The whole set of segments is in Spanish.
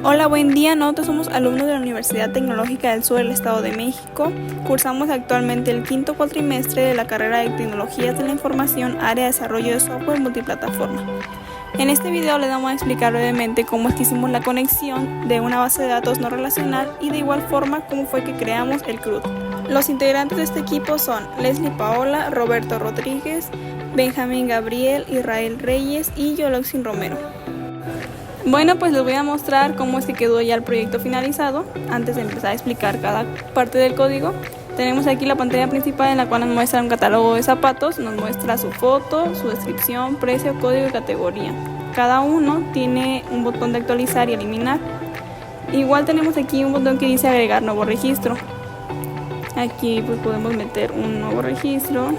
Hola, buen día. Nosotros somos alumnos de la Universidad Tecnológica del Sur del Estado de México. Cursamos actualmente el quinto cuatrimestre de la carrera de Tecnologías de la Información, área de desarrollo de software multiplataforma. En este video les vamos a explicar brevemente cómo es que hicimos la conexión de una base de datos no relacional y de igual forma cómo fue que creamos el CRUD. Los integrantes de este equipo son Leslie Paola, Roberto Rodríguez, Benjamín Gabriel, Israel Reyes y Yoloxin Romero. Bueno, pues les voy a mostrar cómo es que quedó ya el proyecto finalizado. Antes de empezar a explicar cada parte del código, tenemos aquí la pantalla principal en la cual nos muestra un catálogo de zapatos, nos muestra su foto, su descripción, precio, código y categoría. Cada uno tiene un botón de actualizar y eliminar. Igual tenemos aquí un botón que dice agregar nuevo registro. Aquí pues podemos meter un nuevo registro.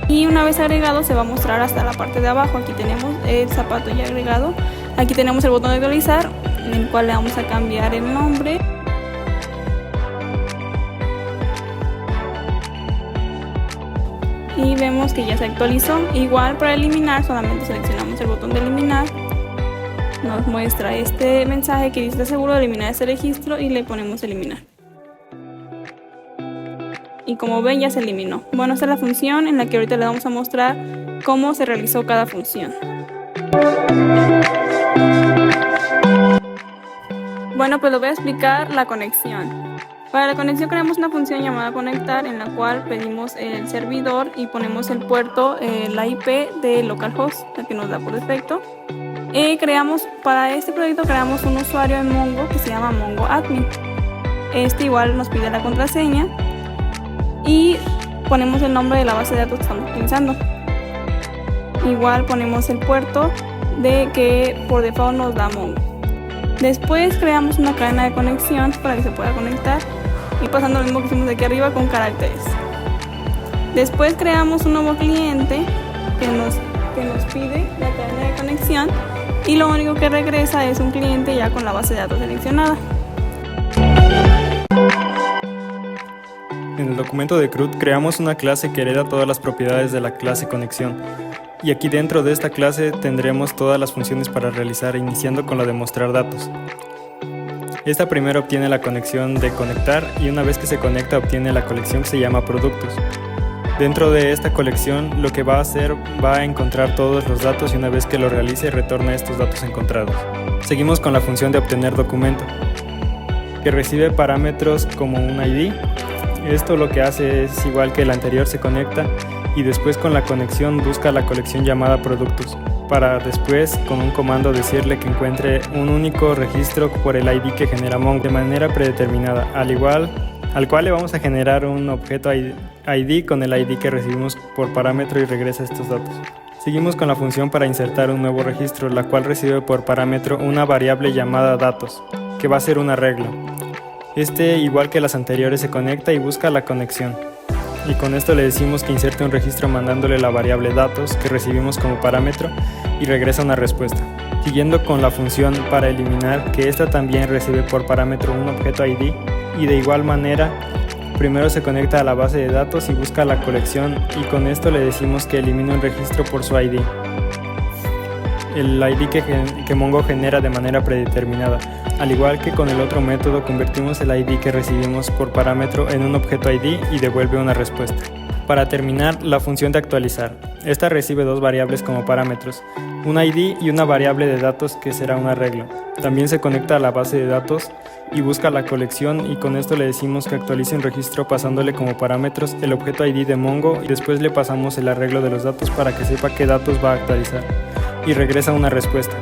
Y una vez agregado se va a mostrar hasta la parte de abajo. Aquí tenemos el zapato ya agregado. Aquí tenemos el botón de actualizar, en el cual le vamos a cambiar el nombre. Y vemos que ya se actualizó. Igual para eliminar solamente seleccionamos el botón de eliminar. Nos muestra este mensaje que dice: ¿estás seguro de eliminar este registro? Y le ponemos eliminar. Y como ven, ya se eliminó. Bueno, esta es la función en la que ahorita le vamos a mostrar cómo se realizó cada función. Bueno, pues les voy a explicar la conexión. Para la conexión creamos una función llamada conectar, en la cual pedimos el servidor y ponemos el puerto, la IP de localhost, la que nos da por defecto. Para este proyecto creamos un usuario en Mongo que se llama MongoAdmin. Este igual nos pide la contraseña. Y ponemos el nombre de la base de datos que estamos utilizando. Igual ponemos el puerto que por default nos da Mongo. Después creamos una cadena de conexión para que se pueda conectar y pasando lo mismo que hicimos de aquí arriba con caracteres. Después creamos un nuevo cliente que nos pide la cadena de conexión y lo único que regresa es un cliente ya con la base de datos seleccionada. En el documento de CRUD creamos una clase que hereda todas las propiedades de la clase conexión. Y aquí dentro de esta clase tendremos todas las funciones para realizar, iniciando con la de mostrar datos. Esta primero obtiene la conexión de conectar y una vez que se conecta obtiene la colección que se llama productos. Dentro de esta colección lo que va a hacer va a encontrar todos los datos y una vez que lo realice retorna estos datos encontrados. Seguimos con la función de obtener documento, que recibe parámetros como un ID. Esto lo que hace es igual que el anterior, se conecta y después con la conexión busca la colección llamada productos, para después con un comando decirle que encuentre un único registro por el ID que genera Mongo de manera predeterminada, al cual le vamos a generar un objeto ID con el ID que recibimos por parámetro y regresa estos datos. Seguimos con la función para insertar un nuevo registro, la cual recibe por parámetro una variable llamada datos, que va a ser un arreglo. Igual que las anteriores, se conecta y busca la conexión. Y con esto le decimos que inserte un registro mandándole la variable datos que recibimos como parámetro y regresa una respuesta. Siguiendo con la función para eliminar, que esta también recibe por parámetro un objeto ID y de igual manera primero se conecta a la base de datos y busca la colección y con esto le decimos que elimine un registro por su ID. El ID que Mongo genera de manera predeterminada. Al igual que con el otro método, convertimos el ID que recibimos por parámetro en un objeto ID y devuelve una respuesta. Para terminar, la función de actualizar. Esta recibe dos variables como parámetros, un ID y una variable de datos que será un arreglo. También se conecta a la base de datos y busca la colección y con esto le decimos que actualice un registro pasándole como parámetros el objeto ID de Mongo y después le pasamos el arreglo de los datos para que sepa qué datos va a actualizar y regresa una respuesta.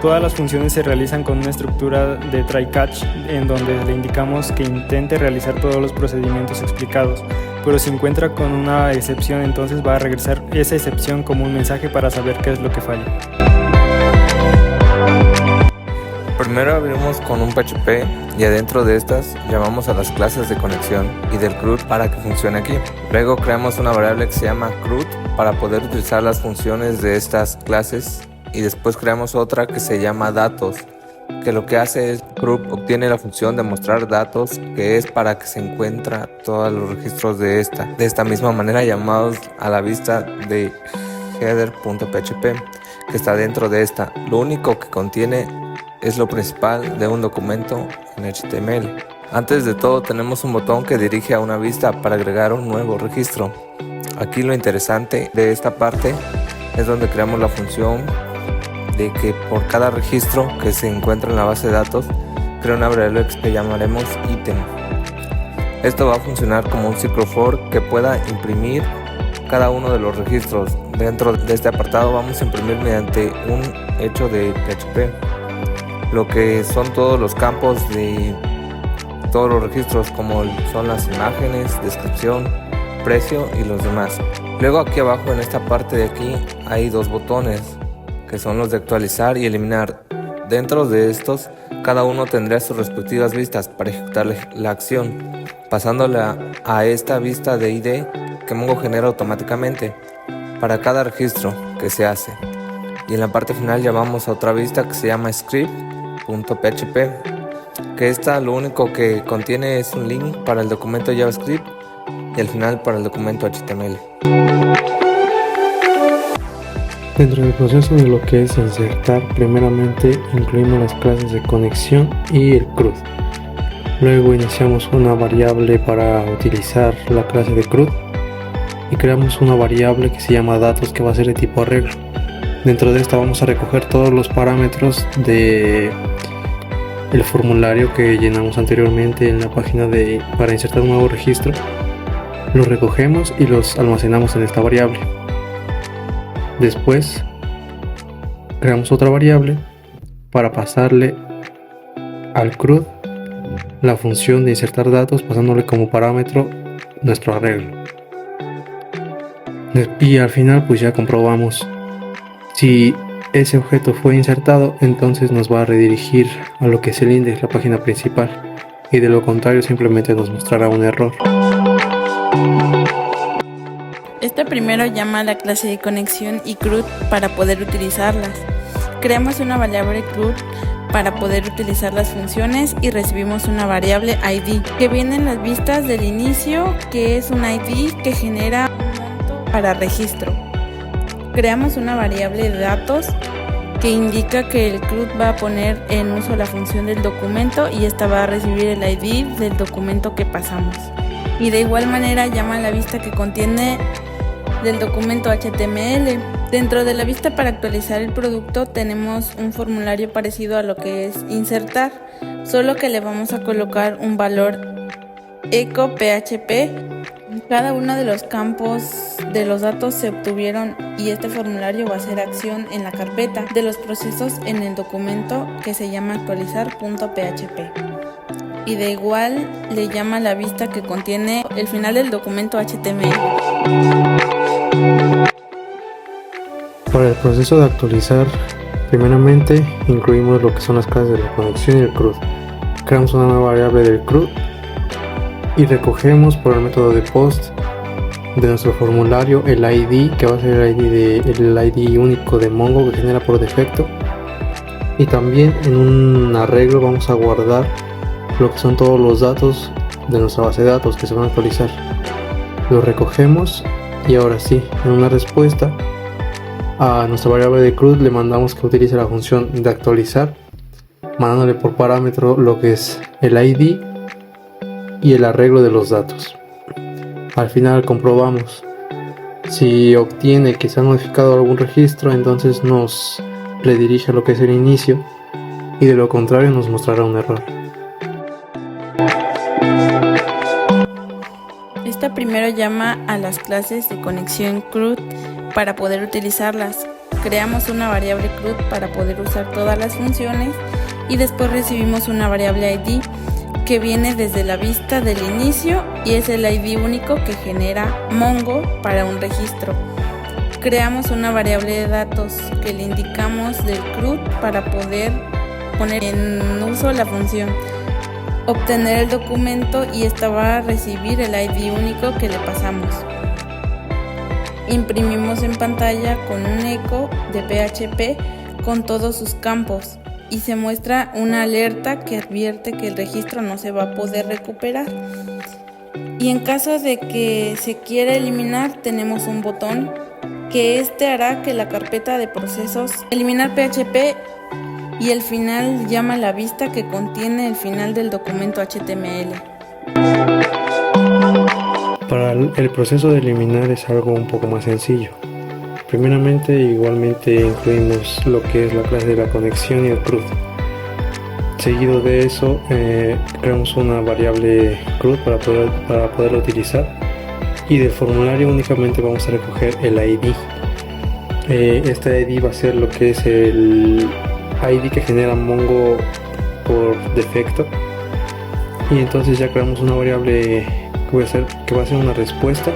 Todas las funciones se realizan con una estructura de try-catch en donde le indicamos que intente realizar todos los procedimientos explicados, pero si encuentra con una excepción entonces va a regresar esa excepción como un mensaje para saber qué es lo que falla. Primero abrimos con un PHP y adentro de estas llamamos a las clases de conexión y del CRUD para que funcione aquí. Luego creamos una variable que se llama CRUD para poder utilizar las funciones de estas clases y después creamos otra que se llama datos, que lo que hace es group obtiene la función de mostrar datos, que es para que se encuentra todos los registros de esta misma manera, llamados a la vista de header.php, que está dentro de esta. Lo único que contiene es lo principal de un documento en HTML. Antes de todo tenemos un botón que dirige a una vista para agregar un nuevo registro. Aquí lo interesante de esta parte es donde creamos la función de que por cada registro que se encuentra en la base de datos crea una variable que llamaremos ítem. Esto va a funcionar como un ciclo for que pueda imprimir cada uno de los registros. Dentro de este apartado vamos a imprimir mediante un hecho de PHP lo que son todos los campos de todos los registros, como son las imágenes, descripción, precio y los demás. Luego aquí abajo en esta parte de aquí hay dos botones que son los de actualizar y eliminar. Dentro de estos cada uno tendrá sus respectivas vistas para ejecutar la acción, pasándola a esta vista de ID que Mongo genera automáticamente para cada registro que se hace. Y en la parte final ya vamos a otra vista que se llama script.php, que esta lo único que contiene es un link para el documento JavaScript y al final para el documento HTML. Dentro del proceso de lo que es insertar, primeramente incluimos las clases de conexión y el CRUD. Luego iniciamos una variable para utilizar la clase de CRUD y creamos una variable que se llama datos, que va a ser de tipo arreglo. Dentro de esta vamos a recoger todos los parámetros de el formulario que llenamos anteriormente en la página para insertar un nuevo registro. Los recogemos y los almacenamos en esta variable. Después creamos otra variable para pasarle al CRUD la función de insertar datos, pasándole como parámetro nuestro arreglo. Y al final pues ya comprobamos si ese objeto fue insertado, entonces nos va a redirigir a lo que es el index, la página principal, y de lo contrario simplemente nos mostrará un error. Este primero llama a la clase de conexión y CRUD para poder utilizarlas. Creamos una variable CRUD para poder utilizar las funciones y recibimos una variable ID que viene en las vistas del inicio, que es un ID que genera un monto para registro. Creamos una variable de datos que indica que el CRUD va a poner en uso la función del documento y esta va a recibir el ID del documento que pasamos. Y de igual manera llama a la vista que contiene del documento HTML. Dentro de la vista para actualizar el producto tenemos un formulario parecido a lo que es insertar, solo que le vamos a colocar un valor echo PHP. Cada uno de los campos de los datos se obtuvieron y este formulario va a hacer acción en la carpeta de los procesos en el documento que se llama actualizar.php. Y de igual le llama la vista que contiene el final del documento HTML. Para el proceso de actualizar, primeramente incluimos lo que son las clases de la conexión y el CRUD. Creamos una nueva variable del CRUD y recogemos por el método de post de nuestro formulario el ID, que va a ser el ID único de Mongo que genera por defecto. Y también en un arreglo vamos a guardar lo que son todos los datos de nuestra base de datos que se van a actualizar. Los recogemos y ahora sí, en una respuesta a nuestra variable de CRUD le mandamos que utilice la función de actualizar, mandándole por parámetro lo que es el ID y el arreglo de los datos. Al final comprobamos si obtiene que se ha modificado algún registro, entonces nos redirige a lo que es el inicio, y de lo contrario nos mostrará un error. Esta primero llama a las clases de conexión CRUD para poder utilizarlas. Creamos una variable CRUD para poder usar todas las funciones y después recibimos una variable ID que viene desde la vista del inicio y es el ID único que genera Mongo para un registro. Creamos una variable de datos que le indicamos del CRUD para poder poner en uso la función obtener el documento y esta va a recibir el ID único que le pasamos. Imprimimos en pantalla con un echo de PHP con todos sus campos y se muestra una alerta que advierte que el registro no se va a poder recuperar. Y en caso de que se quiera eliminar, tenemos un botón que hará que la carpeta de procesos eliminar PHP y el final llama la vista que contiene el final del documento HTML. Para el proceso de eliminar es algo un poco más sencillo. Primeramente, igualmente incluimos lo que es la clase de la conexión y el CRUD. Seguido de eso, creamos una variable CRUD para poderla utilizar, y del formulario únicamente vamos a recoger el ID. Este ID va a ser lo que es el ID que genera Mongo por defecto, y entonces ya creamos una variable que va a ser una respuesta,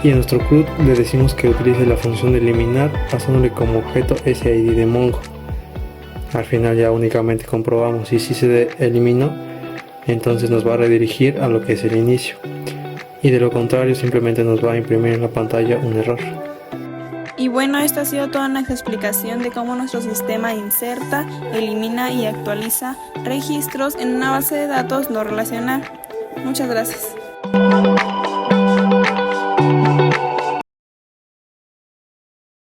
y a nuestro CRUD le decimos que utilice la función de eliminar pasándole como objeto ese ID de Mongo. Al final ya únicamente comprobamos, y si se eliminó, entonces nos va a redirigir a lo que es el inicio, y de lo contrario simplemente nos va a imprimir en la pantalla un error. Y bueno, esta ha sido toda nuestra explicación de cómo nuestro sistema inserta, elimina y actualiza registros en una base de datos no relacional. Muchas gracias.